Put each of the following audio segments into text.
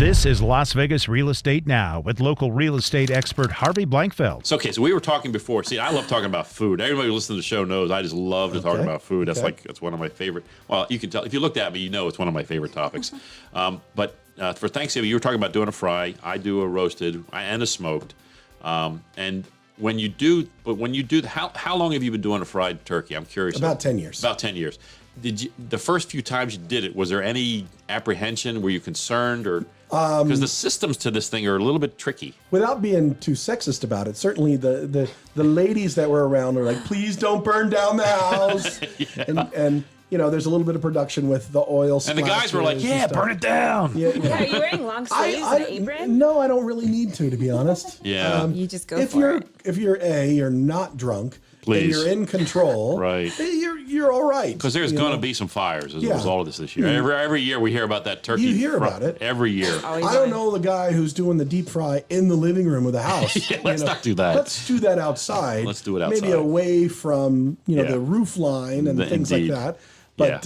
This is Las Vegas Real Estate Now with local real estate expert Harvey Blankfeld. So, okay, so we were talking before. See, I love talking about food. Everybody who listens to the show knows I just love to talk about food. That's one of my favorite. Well, you can tell if you looked at me, you know it's one of my favorite topics. But for Thanksgiving, you were talking about doing a fry. I do a roasted and a smoked. And when you do, how long have you been doing a fried turkey? I'm curious. About 10 years. About 10 years. Did you, the first few times you did it, was there any apprehension? Were you concerned, or because the systems to this thing are a little bit tricky? Without being too sexist about it, certainly the ladies that were around are like, please don't burn down the house. And you know, there's a little bit of production with the oil. And the guys were like, yeah, burn it down. Yeah. Are you wearing long sleeves and an apron? No, I don't really need to be honest. Yeah. You just go for it. If you're not drunk, please, and you're in control, right? You're all right. Because there's going to be some fires as a result of this year. Every year we hear about that turkey. You hear about it every year. I don't know the guy who's doing the deep fry in the living room of the house. Let's not do that. Let's do that outside. Let's do it outside. Maybe away from the roof line and things like that. But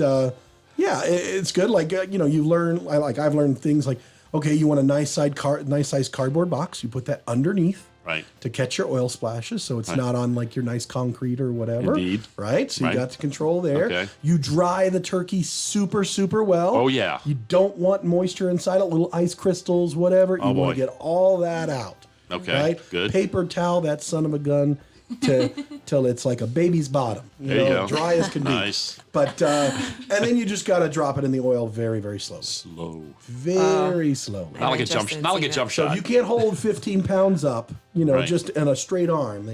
it's good. Like you learn. I've learned things like, okay, you want a nice size cardboard box. You put that underneath. Right. To catch your oil splashes, so it's not on like your nice concrete or whatever. Indeed. Right? So you got the control there. Okay. You dry the turkey super, super well. Oh, yeah. You don't want moisture inside it, little ice crystals, whatever. You want to get all that out. Okay, right? good. Paper towel that son of a gun till it's like a baby's bottom. There you go. Dry as can be. Nice. But and then you just got to drop it in the oil very, very slowly. Very slowly. Not like a jump So shot. you can't hold 15 pounds up, just in a straight arm.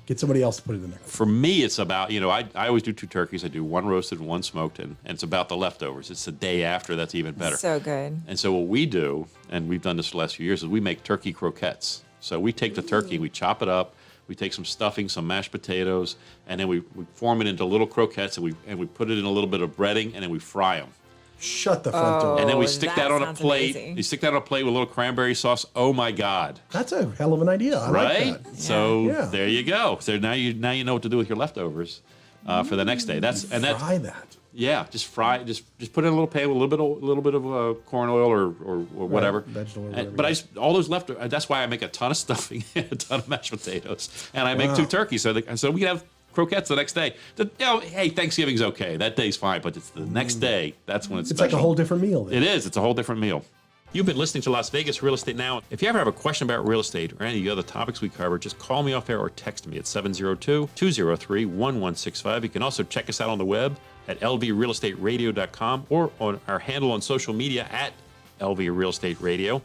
Get somebody else to put it in there. For me, it's about, I always do 2 turkeys. I do 1 roasted and 1 smoked, and it's about the leftovers. It's the day after that's even better. So good. And so what we do, and we've done this for the last few years, is we make turkey croquettes. So we take the turkey, we chop it up, we take some stuffing, some mashed potatoes, and then we form it into little croquettes, and we put it in a little bit of breading, and then we fry them. Shut the front door. And then we stick that on a plate. Amazing. You stick that on a plate with a little cranberry sauce. Oh my God! That's a hell of an idea. I like that. So there you go. So now you know what to do with your leftovers for the next day. Fry that. Yeah, just fry. Just put it in a little pan with a little bit of corn oil or whatever. Vegetable oil. But all those leftovers. That's why I make a ton of stuffing, a ton of mashed potatoes, and I make 2 turkeys so we can have croquettes the next day. Hey, Thanksgiving's okay. That day's fine, but it's the next day. That's when it's special. It's like a whole different meal. Then. It is. It's a whole different meal. You've been listening to Las Vegas Real Estate Now. If you ever have a question about real estate or any of the other topics we cover, just call me off air or text me at 702-203-1165. You can also check us out on the web at lvrealestateradio.com or on our handle on social media at LV Real Estate Radio.